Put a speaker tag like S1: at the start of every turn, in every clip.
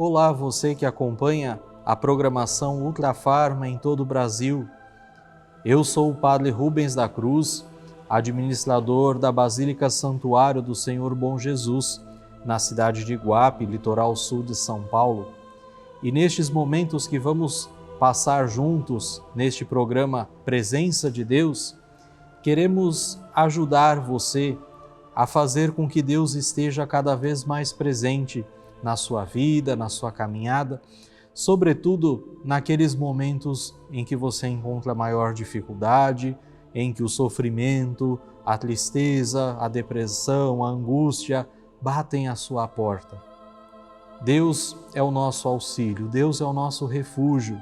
S1: Olá, você que acompanha a programação Ultrafarma em todo o Brasil. Eu sou o Padre Rubens da Cruz, administrador da Basílica Santuário do Senhor Bom Jesus, na cidade de Iguape, litoral sul de São Paulo. E nestes momentos que vamos passar juntos neste programa Presença de Deus, queremos ajudar você a fazer com que Deus esteja cada vez mais presente na sua vida, na sua caminhada, sobretudo naqueles momentos em que você encontra maior dificuldade, em que o sofrimento, a tristeza, a depressão, a angústia batem à sua porta. Deus é o nosso auxílio, Deus é o nosso refúgio.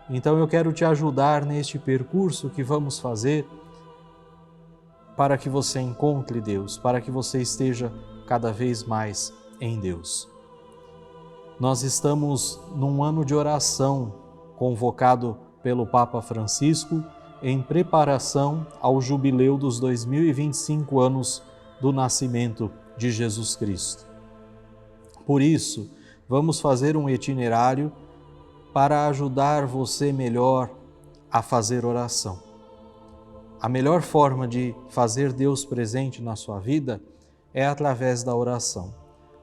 S1: Então eu quero te ajudar neste percurso que vamos fazer para que você encontre Deus, para que você esteja cada vez mais em Deus. Nós estamos num ano de oração convocado pelo Papa Francisco em preparação ao jubileu dos 2025 anos do nascimento de Jesus Cristo. Por isso, vamos fazer um itinerário para ajudar você melhor a fazer oração. A melhor forma de fazer Deus presente na sua vida é através da oração.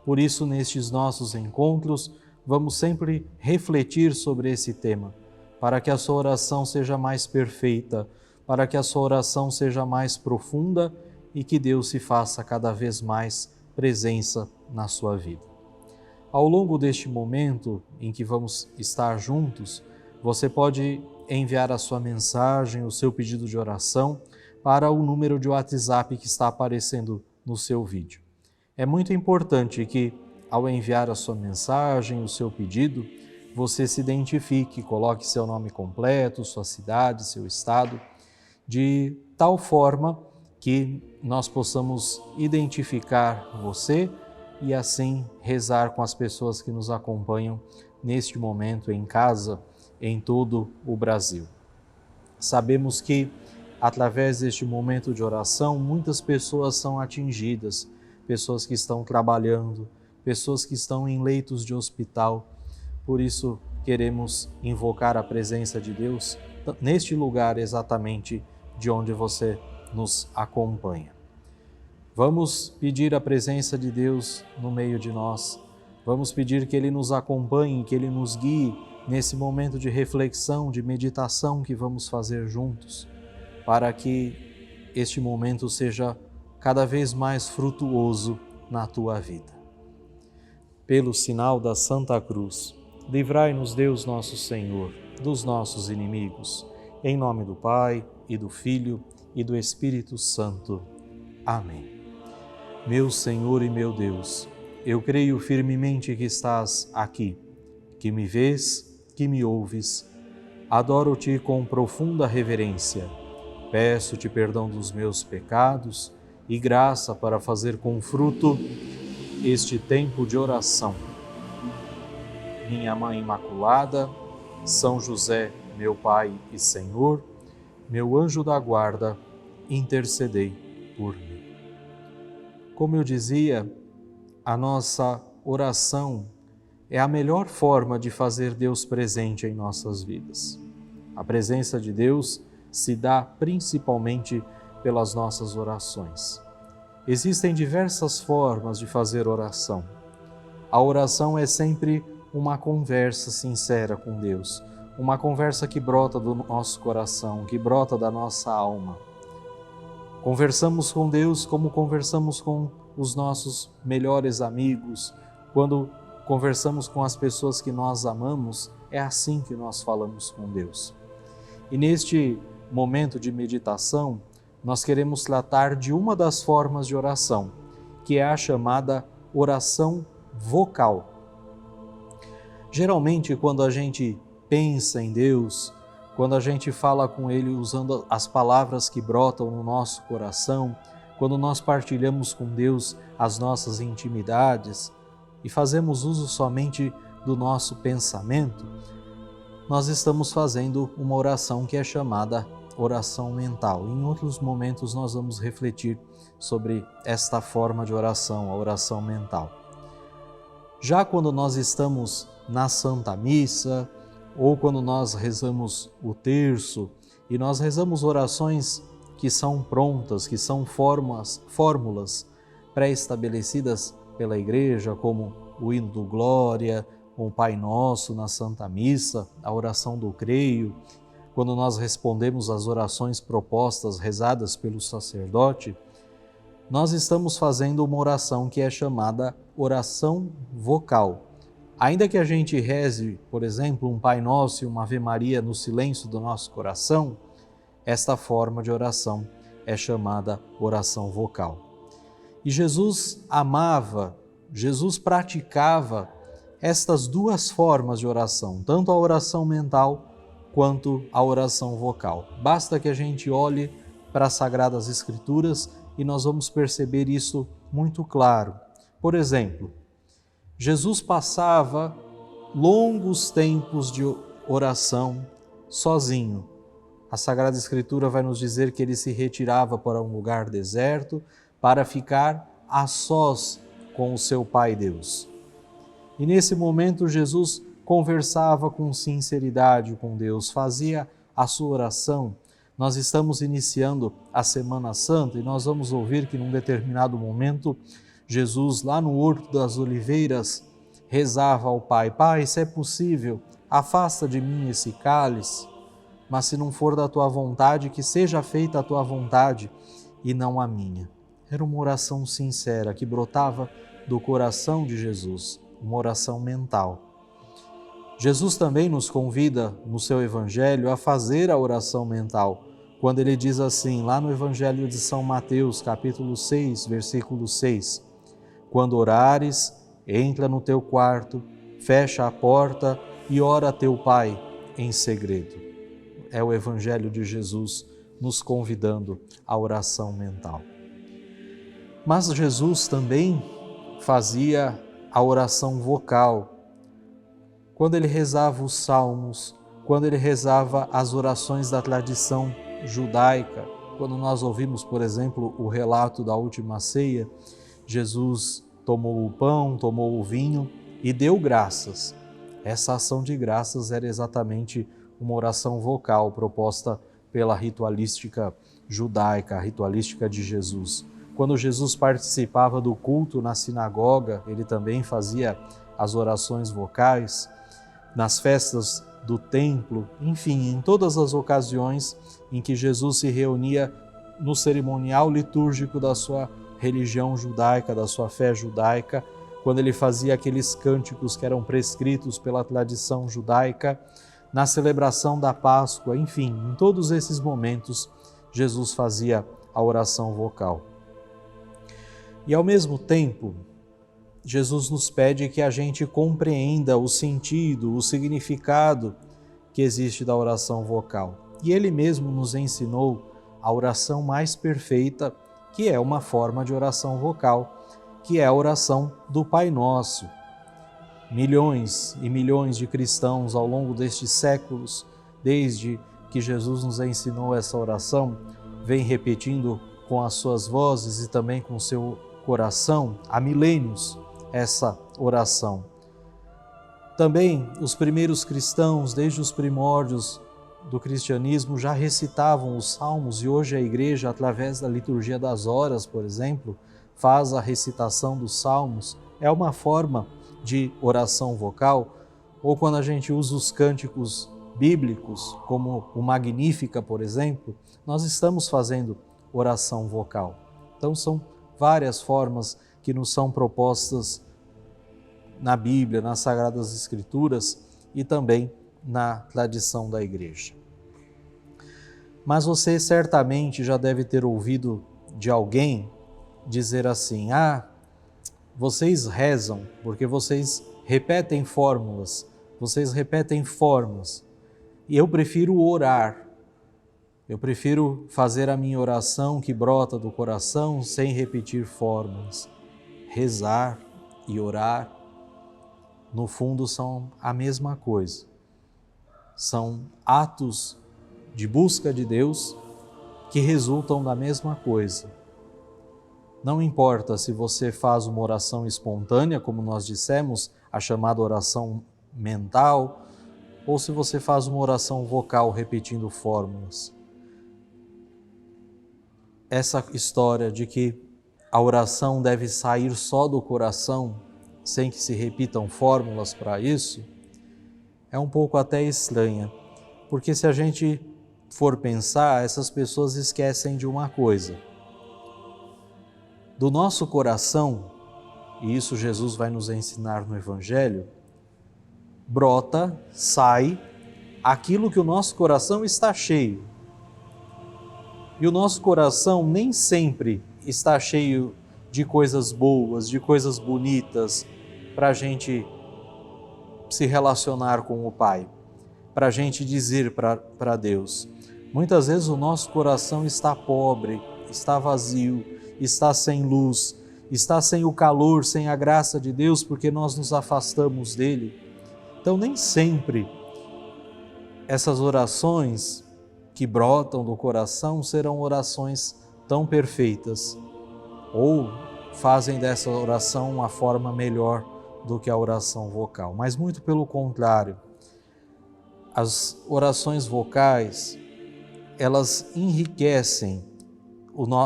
S1: Por isso, nestes nossos encontros, vamos sempre refletir sobre esse tema, para que a sua oração seja mais perfeita, para que a sua oração seja mais profunda e que Deus se faça cada vez mais presença na sua vida. Ao longo deste momento em que vamos estar juntos, você pode enviar a sua mensagem, o seu pedido de oração para o número de WhatsApp que está aparecendo no seu vídeo. É muito importante que, ao enviar a sua mensagem, o seu pedido, você se identifique, coloque seu nome completo, sua cidade, seu estado, de tal forma que nós possamos identificar você e assim rezar com as pessoas que nos acompanham neste momento em casa, em todo o Brasil. Sabemos que, através deste momento de oração, muitas pessoas são atingidas, pessoas que estão trabalhando, pessoas que estão em leitos de hospital. Por isso, queremos invocar a presença de Deus neste lugar exatamente de onde você nos acompanha. Vamos pedir a presença de Deus no meio de nós. Vamos pedir que Ele nos acompanhe, que Ele nos guie nesse momento de reflexão, de meditação que vamos fazer juntos, para que este momento seja cada vez mais frutuoso na tua vida. Pelo sinal da Santa Cruz, livrai-nos Deus nosso Senhor dos nossos inimigos. Em nome do Pai, e do Filho, e do Espírito Santo. Amém. Meu Senhor e meu Deus, eu creio firmemente que estás aqui, que me vês, que me ouves. Adoro-te com profunda reverência. Peço-te perdão dos meus pecados e graça para fazer com fruto este tempo de oração. Minha Mãe Imaculada, São José, meu Pai e Senhor, meu anjo da guarda, intercedei por mim. Como eu dizia, a nossa oração é a melhor forma de fazer Deus presente em nossas vidas. A presença de Deus se dá principalmente pelas nossas orações. Existem diversas formas de fazer oração. A oração é sempre uma conversa sincera com Deus, uma conversa que brota do nosso coração, que brota da nossa alma. Conversamos com Deus como conversamos com os nossos melhores amigos. Quando conversamos com as pessoas que nós amamos, é assim que nós falamos com Deus. E neste momento de meditação, nós queremos tratar de uma das formas de oração, que é a chamada oração vocal. Geralmente, quando a gente pensa em Deus, quando a gente fala com Ele usando as palavras que brotam no nosso coração, quando nós partilhamos com Deus as nossas intimidades e fazemos uso somente do nosso pensamento, nós estamos fazendo uma oração que é chamada oração mental. Em outros momentos nós vamos refletir sobre esta forma de oração, a oração mental. Já quando nós estamos na Santa Missa, ou quando nós rezamos o terço, e nós rezamos orações que são prontas, que são fórmulas pré-estabelecidas pela Igreja, como o hino do Glória, o Pai Nosso na Santa Missa, a oração do Creio, quando nós respondemos às orações propostas, rezadas pelo sacerdote, nós estamos fazendo uma oração que é chamada oração vocal. Ainda que a gente reze, por exemplo, um Pai Nosso e uma Ave Maria no silêncio do nosso coração, esta forma de oração é chamada oração vocal. E Jesus amava, Jesus praticava estas duas formas de oração, tanto a oração mental quanto a oração vocal. Basta que a gente olhe para as Sagradas Escrituras e nós vamos perceber isso muito claro. Por exemplo, Jesus passava longos tempos de oração sozinho. A Sagrada Escritura vai nos dizer que ele se retirava para um lugar deserto para ficar a sós com o seu Pai Deus. E nesse momento Jesus conversava com sinceridade com Deus, fazia a sua oração. Nós estamos iniciando a Semana Santa e nós vamos ouvir que num determinado momento Jesus, lá no Horto das Oliveiras, rezava ao Pai: Pai, se é possível, afasta de mim esse cálice, mas se não for da tua vontade, que seja feita a tua vontade e não a minha. Era uma oração sincera que brotava do coração de Jesus, uma oração mental. Jesus também nos convida no seu Evangelho a fazer a oração mental, quando ele diz assim, lá no Evangelho de São Mateus, capítulo 6, versículo 6, quando orares, entra no teu quarto, fecha a porta e ora a teu Pai em segredo. É o Evangelho de Jesus nos convidando à oração mental. Mas Jesus também fazia a oração vocal. Quando ele rezava os salmos, quando ele rezava as orações da tradição judaica, quando nós ouvimos, por exemplo, o relato da última ceia, Jesus tomou o pão, tomou o vinho e deu graças. Essa ação de graças era exatamente uma oração vocal proposta pela ritualística judaica, a ritualística de Jesus. Quando Jesus participava do culto na sinagoga, ele também fazia as orações vocais. Nas festas do templo, enfim, em todas as ocasiões em que Jesus se reunia no cerimonial litúrgico da sua religião judaica, da sua fé judaica, quando ele fazia aqueles cânticos que eram prescritos pela tradição judaica, na celebração da Páscoa, enfim, em todos esses momentos, Jesus fazia a oração vocal. E ao mesmo tempo, Jesus nos pede que a gente compreenda o sentido, o significado que existe da oração vocal. E ele mesmo nos ensinou a oração mais perfeita, que é uma forma de oração vocal, que é a oração do Pai Nosso. Milhões e milhões de cristãos ao longo destes séculos, desde que Jesus nos ensinou essa oração, vem repetindo com as suas vozes e também com o seu coração há milênios essa oração. Também os primeiros cristãos, desde os primórdios do cristianismo, já recitavam os salmos e hoje a Igreja, através da liturgia das horas, por exemplo, faz a recitação dos salmos. É uma forma de oração vocal, ou quando a gente usa os cânticos bíblicos, como o Magnífica, por exemplo, nós estamos fazendo oração vocal. Então são várias formas que nos são propostas na Bíblia, nas Sagradas Escrituras e também na tradição da Igreja. Mas você certamente já deve ter ouvido de alguém dizer assim: vocês rezam porque vocês repetem fórmulas, vocês repetem formas, e eu prefiro orar. Eu prefiro fazer a minha oração que brota do coração sem repetir fórmulas. Rezar e orar, no fundo, são a mesma coisa. São atos de busca de Deus que resultam da mesma coisa. Não importa se você faz uma oração espontânea, como nós dissemos, a chamada oração mental, ou se você faz uma oração vocal repetindo fórmulas. Essa história de que a oração deve sair só do coração, sem que se repitam fórmulas para isso, é um pouco até estranha, porque se a gente for pensar, essas pessoas esquecem de uma coisa. Do nosso coração, e isso Jesus vai nos ensinar no Evangelho, brota, sai aquilo que o nosso coração está cheio. E o nosso coração nem sempre está cheio de coisas boas, de coisas bonitas, para a gente se relacionar com o Pai, para a gente dizer para Deus. Muitas vezes o nosso coração está pobre, está vazio, está sem luz, está sem o calor, sem a graça de Deus, porque nós nos afastamos dele. Então, nem sempre essas orações que brotam do coração serão orações tão perfeitas, ou fazem dessa oração uma forma melhor do que a oração vocal. Mas muito pelo contrário, as orações vocais, elas enriquecem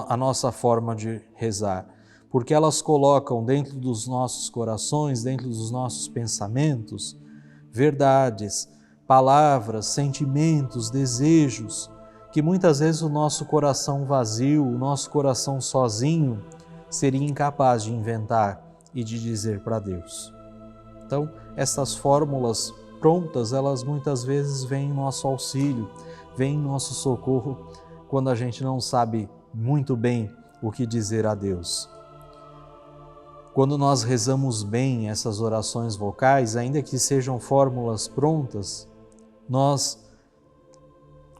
S1: a nossa forma de rezar, porque elas colocam dentro dos nossos corações, dentro dos nossos pensamentos, verdades, palavras, sentimentos, desejos, que muitas vezes o nosso coração vazio, o nosso coração sozinho, seria incapaz de inventar e de dizer para Deus. Então, essas fórmulas prontas, elas muitas vezes vêm em nosso auxílio, vêm em nosso socorro, quando a gente não sabe muito bem o que dizer a Deus. Quando nós rezamos bem essas orações vocais, ainda que sejam fórmulas prontas, nós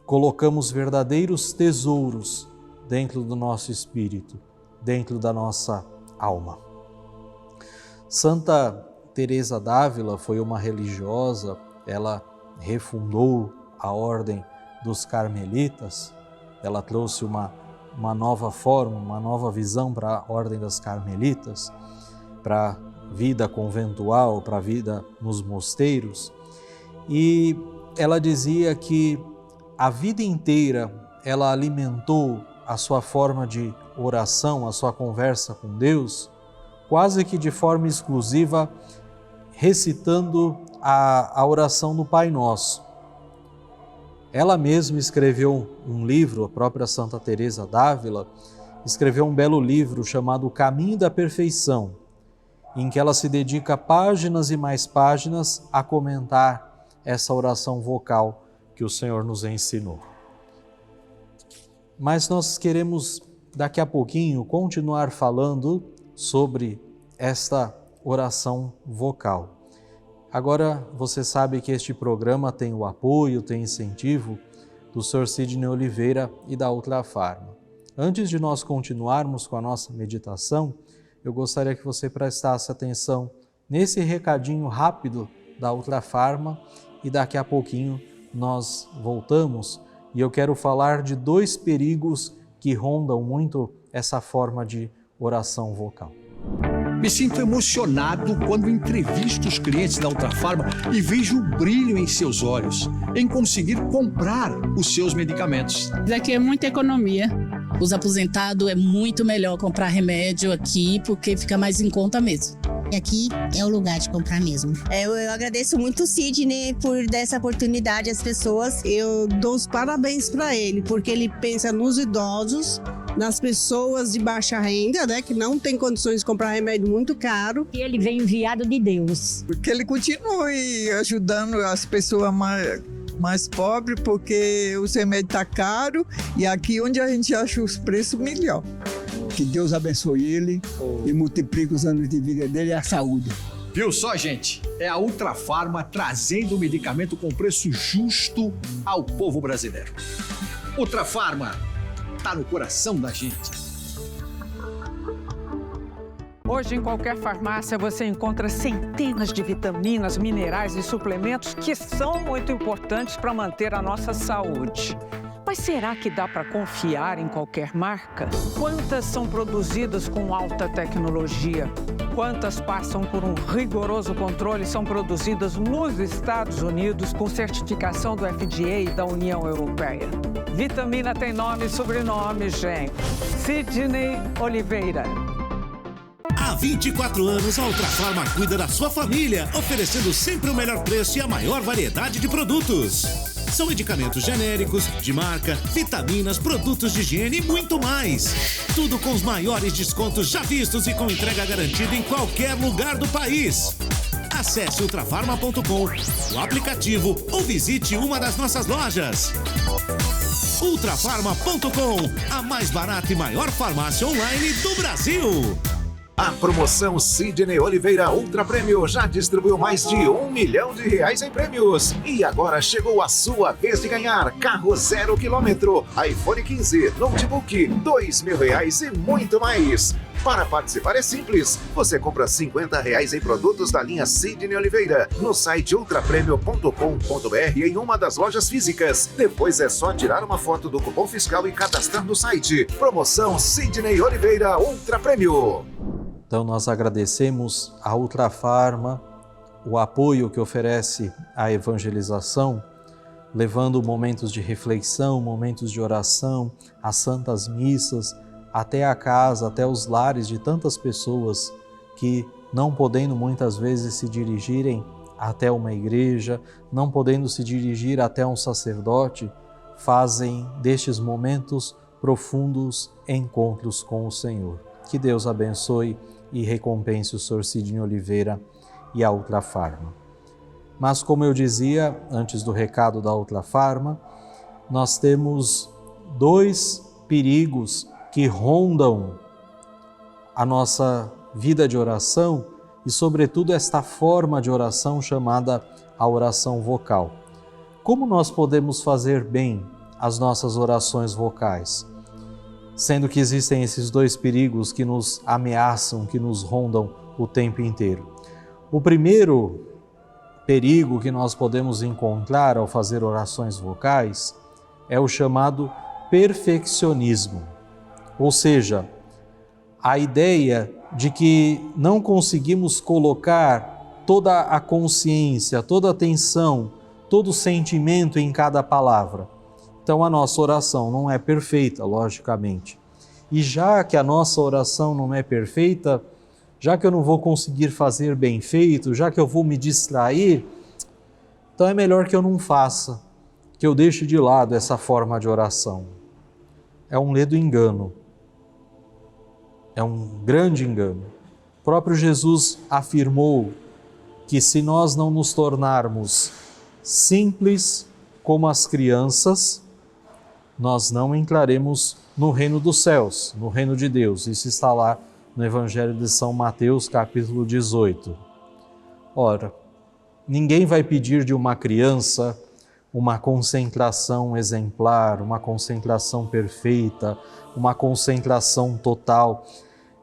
S1: colocamos verdadeiros tesouros dentro do nosso espírito, dentro da nossa alma. Santa Teresa d'Ávila foi uma religiosa, ela refundou a ordem dos carmelitas, ela trouxe uma nova forma, uma nova visão para a ordem das carmelitas, para a vida conventual, para a vida nos mosteiros. E ela dizia que a vida inteira ela alimentou a sua forma de oração, a sua conversa com Deus, quase que de forma exclusiva, recitando a oração do Pai Nosso. Ela mesma escreveu um livro, a própria Santa Teresa d'Ávila, escreveu um belo livro chamado O Caminho da Perfeição, em que ela se dedica páginas e mais páginas a comentar essa oração vocal que o Senhor nos ensinou. Mas nós queremos, daqui a pouquinho, continuar falando sobre esta oração vocal. Agora, você sabe que este programa tem o apoio, tem incentivo do Sr. Sidney Oliveira e da Ultrafarma. Antes de nós continuarmos com a nossa meditação, eu gostaria que você prestasse atenção nesse recadinho rápido da Ultrafarma e daqui a pouquinho nós voltamos e eu quero falar de 2 perigos que rondam muito essa forma de oração vocal.
S2: Me sinto emocionado quando entrevisto os clientes da Ultrafarma e vejo o brilho em seus olhos, em conseguir comprar os seus medicamentos.
S3: Aqui é muita economia. Os aposentados é muito melhor comprar remédio aqui, porque fica mais em conta mesmo.
S4: Aqui é o lugar de comprar mesmo.
S5: Eu agradeço muito o Sidney por dar essa oportunidade às pessoas.
S6: Eu dou os parabéns para ele, porque ele pensa nos idosos, nas pessoas de baixa renda, né, que não tem condições de comprar remédio muito caro.
S7: E ele vem enviado de Deus.
S8: Que ele continue ajudando as pessoas mais pobres, porque os remédios estão caros e aqui onde a gente acha os preços melhor.
S9: Que Deus abençoe ele e multiplique os anos de vida dele e a saúde.
S2: Viu só, gente? É a Ultrafarma trazendo o medicamento com preço justo ao povo brasileiro. Ultrafarma tá no coração da gente.
S10: Hoje, em qualquer farmácia, você encontra centenas de vitaminas, minerais e suplementos que são muito importantes para manter a nossa saúde. Mas será que dá para confiar em qualquer marca? Quantas são produzidas com alta tecnologia? Quantas passam por um rigoroso controle e são produzidas nos Estados Unidos com certificação do FDA e da União Europeia? Vitamina tem nome e sobrenome, gente. Sidney Oliveira.
S11: Há 24 anos, a Ultrafarma cuida da sua família, oferecendo sempre o melhor preço e a maior variedade de produtos. São medicamentos genéricos, de marca, vitaminas, produtos de higiene e muito mais. Tudo com os maiores descontos já vistos e com entrega garantida em qualquer lugar do país. Acesse ultrafarma.com, o aplicativo ou visite uma das nossas lojas. Ultrafarma.com, a mais barata e maior farmácia online do Brasil.
S12: A promoção Sidney Oliveira Ultra Prêmio já distribuiu mais de R$1 milhão em prêmios. E agora chegou a sua vez de ganhar carro 0 km, iPhone 15, notebook, R$2.000 e muito mais. Para participar é simples. Você compra R$50 em produtos da linha Sidney Oliveira no site ultrapremio.com.br em uma das lojas físicas. Depois é só tirar uma foto do cupom fiscal e cadastrar no site. Promoção Sidney Oliveira Ultra Prêmio.
S1: Então nós agradecemos à Ultrafarma o apoio que oferece à evangelização, levando momentos de reflexão, momentos de oração, as santas missas, até a casa, até os lares de tantas pessoas que, não podendo muitas vezes se dirigirem até uma igreja, não podendo se dirigir até um sacerdote, fazem destes momentos profundos encontros com o Senhor. Que Deus abençoe e recompense o Sr. Sidney Oliveira e a Ultrafarma. Mas como eu dizia antes do recado da Ultrafarma, nós temos dois perigos que rondam a nossa vida de oração e, sobretudo, esta forma de oração chamada a oração vocal. Como nós podemos fazer bem as nossas orações vocais? Sendo que existem esses dois perigos que nos ameaçam, que nos rondam o tempo inteiro. O primeiro perigo que nós podemos encontrar ao fazer orações vocais é o chamado perfeccionismo. Ou seja, a ideia de que não conseguimos colocar toda a consciência, toda a atenção, todo o sentimento em cada palavra. Então a nossa oração não é perfeita, logicamente. E já que a nossa oração não é perfeita, já que eu não vou conseguir fazer bem feito, já que eu vou me distrair, então é melhor que eu não faça, que eu deixe de lado essa forma de oração. É um ledo engano. É um grande engano. O próprio Jesus afirmou que se nós não nos tornarmos simples como as crianças, nós não entraremos no reino dos céus, no reino de Deus. Isso está lá no Evangelho de São Mateus, capítulo 18. Ora, ninguém vai pedir de uma criança uma concentração exemplar, uma concentração perfeita, uma concentração total.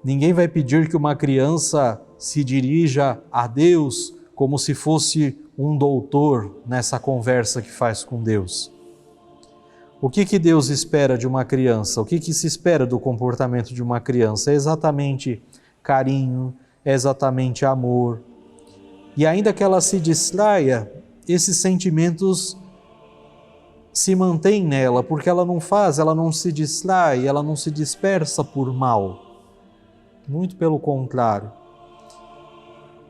S1: Ninguém vai pedir que uma criança se dirija a Deus como se fosse um doutor nessa conversa que faz com Deus. O que Deus espera de uma criança? O que se espera do comportamento de uma criança? É exatamente carinho, é exatamente amor. E ainda que ela se distraia, esses sentimentos se mantêm nela, porque ela não se distrai, ela não se dispersa por mal. Muito pelo contrário.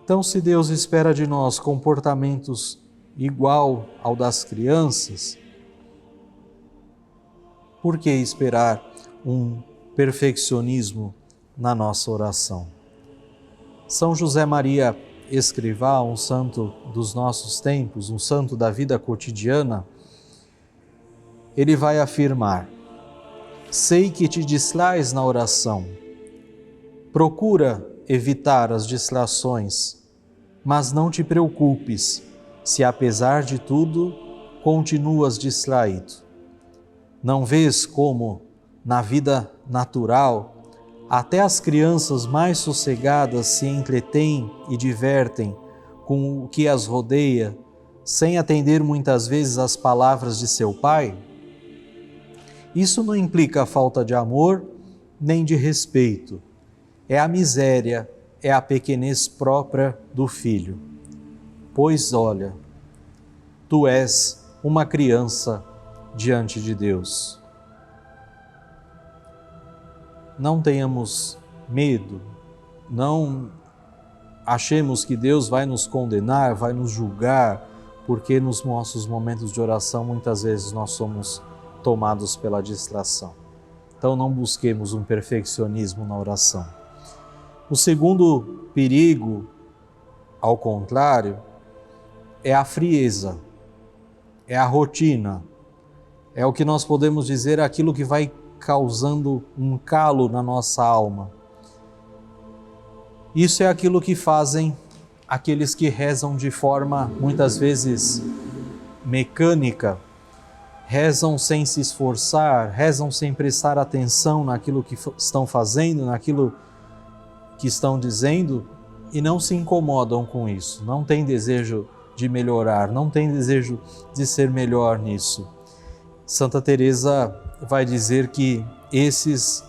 S1: Então, se Deus espera de nós comportamentos igual ao das crianças, por que esperar um perfeccionismo na nossa oração? São José Maria Escrivá, um santo dos nossos tempos, um santo da vida cotidiana, ele vai afirmar: sei que te distrais na oração, procura evitar as distrações, mas não te preocupes se apesar de tudo continuas distraído. Não vês como, na vida natural, até as crianças mais sossegadas se entretêm e divertem com o que as rodeia, sem atender muitas vezes às palavras de seu pai? Isso não implica a falta de amor nem de respeito. É a miséria, é a pequenez própria do filho. Pois olha, tu és uma criança diante de Deus. Não tenhamos medo, não achemos que Deus vai nos condenar, vai nos julgar, porque nos nossos momentos de oração muitas vezes nós somos tomados pela distração. Então não busquemos um perfeccionismo na oração. O segundo perigo, ao contrário, é a frieza, é a rotina, é o que nós podemos dizer aquilo que vai causando um calo na nossa alma. Isso é aquilo que fazem aqueles que rezam de forma muitas vezes mecânica, rezam sem se esforçar, rezam sem prestar atenção naquilo que estão fazendo, naquilo que estão dizendo e não se incomodam com isso, não têm desejo de melhorar, não têm desejo de ser melhor nisso. Santa Teresa vai dizer que esses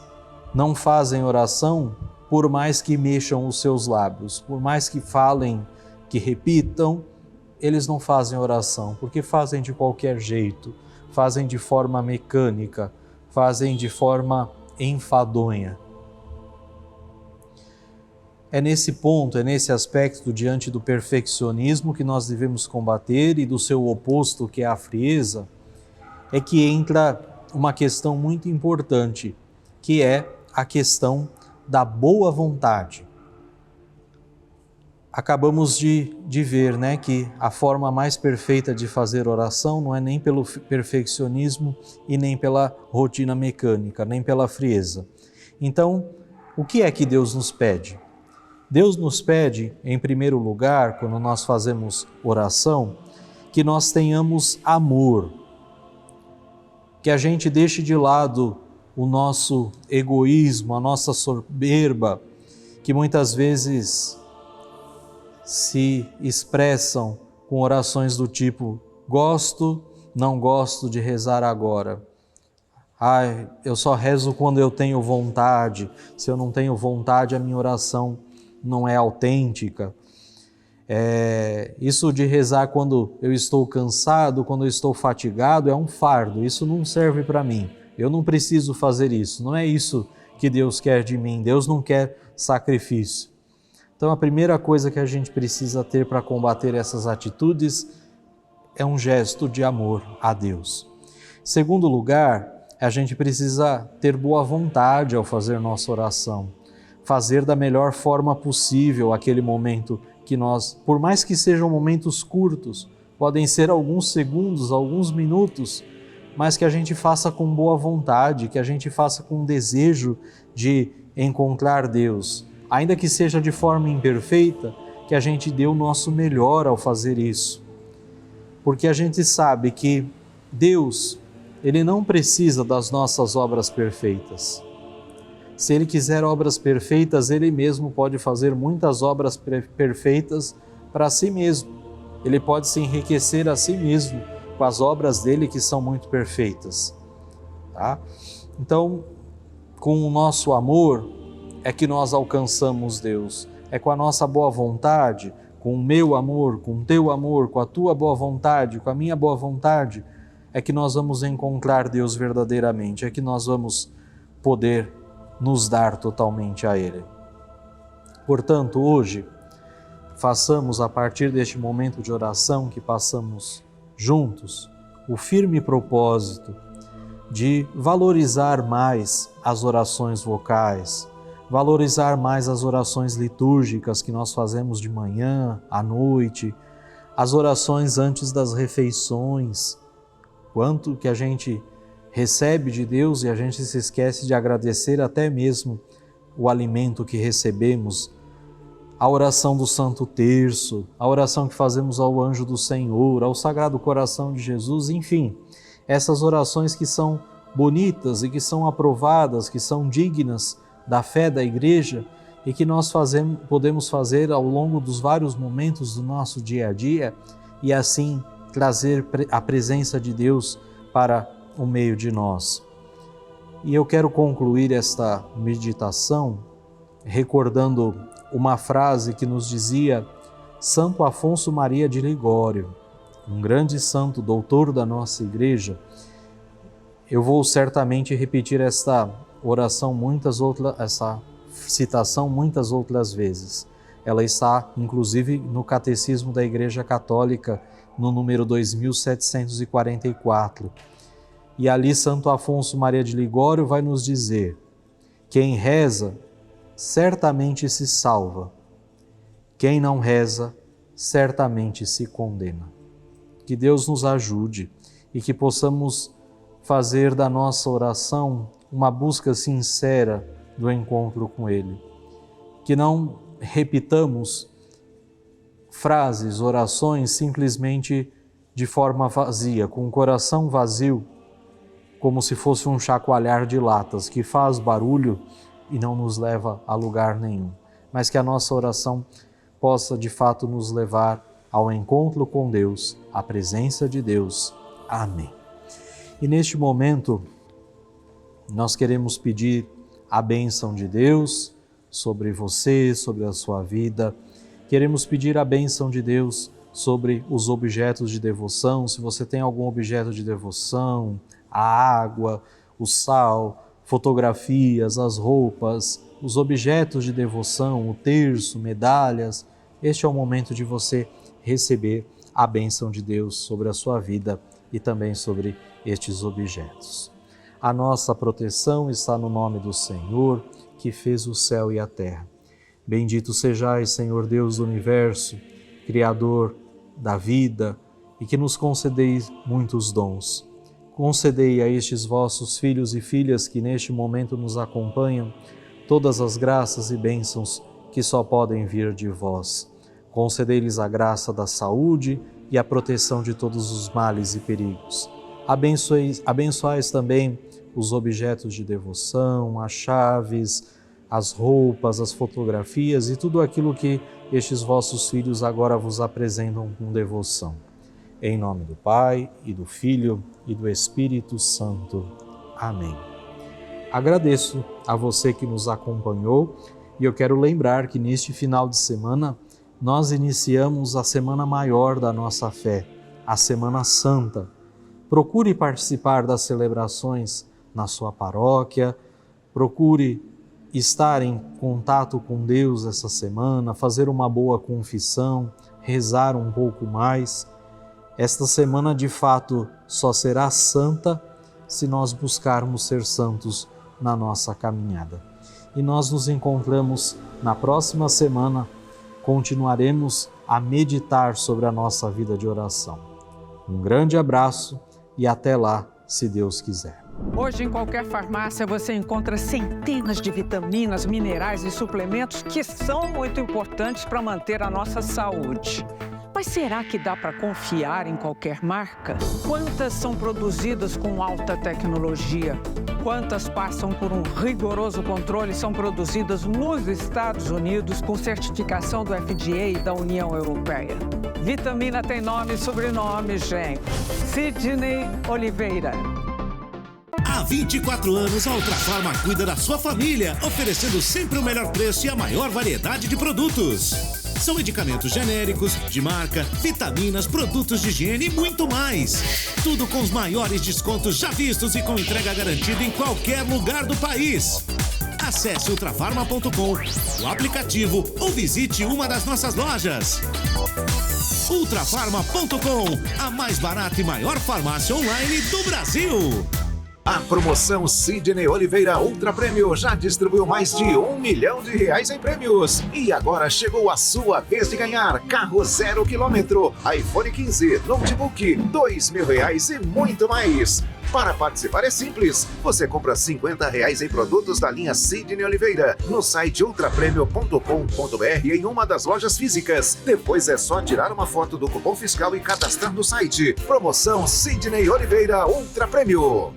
S1: não fazem oração por mais que mexam os seus lábios, por mais que falem, que repitam, eles não fazem oração, porque fazem de qualquer jeito, fazem de forma mecânica, fazem de forma enfadonha. É nesse ponto, é nesse aspecto, diante do perfeccionismo que nós devemos combater e do seu oposto, que é a frieza, é que entra uma questão muito importante, que é a questão da boa vontade. Acabamos de ver, que a forma mais perfeita de fazer oração não é nem pelo perfeccionismo e nem pela rotina mecânica, nem pela frieza. Então, o que é que Deus nos pede? Deus nos pede, em primeiro lugar, quando nós fazemos oração, que nós tenhamos amor, que a gente deixe de lado o nosso egoísmo, a nossa soberba, que muitas vezes se expressam com orações do tipo: gosto, não gosto de rezar agora. Eu só rezo quando eu tenho vontade. Se eu não tenho vontade, a minha oração não é autêntica. Isso de rezar quando eu estou cansado, quando eu estou fatigado, é um fardo. Isso não serve para mim. Eu não preciso fazer isso. Não é isso que Deus quer de mim. Deus não quer sacrifício. Então, a primeira coisa que a gente precisa ter para combater essas atitudes é um gesto de amor a Deus. Em segundo lugar, a gente precisa ter boa vontade ao fazer nossa oração. Fazer da melhor forma possível aquele momento que nós, por mais que sejam momentos curtos, podem ser alguns segundos, alguns minutos, mas que a gente faça com boa vontade, que a gente faça com desejo de encontrar Deus. Ainda que seja de forma imperfeita, que a gente dê o nosso melhor ao fazer isso. Porque a gente sabe que Deus, Ele não precisa das nossas obras perfeitas. Se Ele quiser obras perfeitas, Ele mesmo pode fazer muitas obras perfeitas para si mesmo. Ele pode se enriquecer a si mesmo com as obras dele que são muito perfeitas. Tá? Então, com o nosso amor é que nós alcançamos Deus. É com a nossa boa vontade, com o meu amor, com o teu amor, com a tua boa vontade, com a minha boa vontade, é que nós vamos encontrar Deus verdadeiramente, é que nós vamos poder nos dar totalmente a Ele. Portanto, hoje, façamos a partir deste momento de oração que passamos juntos, o firme propósito de valorizar mais as orações vocais, valorizar mais as orações litúrgicas que nós fazemos de manhã, à noite, as orações antes das refeições, quanto que a gente recebe de Deus e a gente se esquece de agradecer até mesmo o alimento que recebemos, a oração do Santo Terço, a oração que fazemos ao Anjo do Senhor, ao Sagrado Coração de Jesus, enfim, essas orações que são bonitas e que são aprovadas, que são dignas da fé da Igreja e que nós podemos fazer ao longo dos vários momentos do nosso dia a dia e assim trazer a presença de Deus para o meio de nós. E eu quero concluir esta meditação recordando uma frase que nos dizia Santo Afonso Maria de Ligório, um grande santo, doutor da nossa igreja. Eu vou certamente repetir essa oração essa citação muitas outras vezes. Ela está, inclusive, no Catecismo da Igreja Católica, no número 2744. E ali Santo Afonso Maria de Ligório vai nos dizer: quem reza, certamente se salva. Quem não reza, certamente se condena. Que Deus nos ajude e que possamos fazer da nossa oração uma busca sincera do encontro com Ele. Que não repitamos frases, orações simplesmente de forma vazia, com o coração vazio, como se fosse um chacoalhar de latas que faz barulho e não nos leva a lugar nenhum. Mas que a nossa oração possa de fato nos levar ao encontro com Deus, à presença de Deus. Amém. E neste momento, nós queremos pedir a bênção de Deus sobre você, sobre a sua vida. Queremos pedir a bênção de Deus sobre os objetos de devoção. Se você tem algum objeto de devoção, a água, o sal, fotografias, as roupas, os objetos de devoção, o terço, medalhas, este é o momento de você receber a bênção de Deus sobre a sua vida e também sobre estes objetos. A nossa proteção está no nome do Senhor, que fez o céu e a terra. Bendito sejais, Senhor Deus do universo, Criador da vida, e que nos concedeis muitos dons. Concedei a estes vossos filhos e filhas que neste momento nos acompanham todas as graças e bênçãos que só podem vir de vós. Concedei-lhes a graça da saúde e a proteção de todos os males e perigos. Abençoais também os objetos de devoção, as chaves, as roupas, as fotografias e tudo aquilo que estes vossos filhos agora vos apresentam com devoção. Em nome do Pai, e do Filho, e do Espírito Santo. Amém. Agradeço a você que nos acompanhou e eu quero lembrar que neste final de semana nós iniciamos a semana maior da nossa fé, a Semana Santa. Procure participar das celebrações na sua paróquia, procure estar em contato com Deus essa semana, fazer uma boa confissão, rezar um pouco mais. Esta semana, de fato, só será santa se nós buscarmos ser santos na nossa caminhada. E nós nos encontramos na próxima semana, continuaremos a meditar sobre a nossa vida de oração. Um grande abraço e até lá, se Deus quiser.
S10: Hoje, em qualquer farmácia, você encontra centenas de vitaminas, minerais e suplementos que são muito importantes para manter a nossa saúde. Mas será que dá para confiar em qualquer marca? Quantas são produzidas com alta tecnologia? Quantas passam por um rigoroso controle e são produzidas nos Estados Unidos com certificação do FDA e da União Europeia? Vitamina tem nome e sobrenome, gente. Sidney Oliveira.
S11: Há 24 anos, a Ultrafarma cuida da sua família, oferecendo sempre o melhor preço e a maior variedade de produtos. São medicamentos genéricos, de marca, vitaminas, produtos de higiene e muito mais. Tudo com os maiores descontos já vistos e com entrega garantida em qualquer lugar do país. Acesse ultrafarma.com, o aplicativo ou visite uma das nossas lojas. Ultrafarma.com, a mais barata e maior farmácia online do Brasil.
S12: A promoção Sidney Oliveira Ultra Prêmio já distribuiu mais de R$1 milhão em prêmios. E agora chegou a sua vez de ganhar carro 0 km, iPhone 15, notebook, R$2.000 e muito mais. Para participar é simples. Você compra R$50 em produtos da linha Sidney Oliveira no site ultrapremio.com.br em uma das lojas físicas. Depois é só tirar uma foto do cupom fiscal e cadastrar no site. Promoção Sidney Oliveira Ultra Prêmio.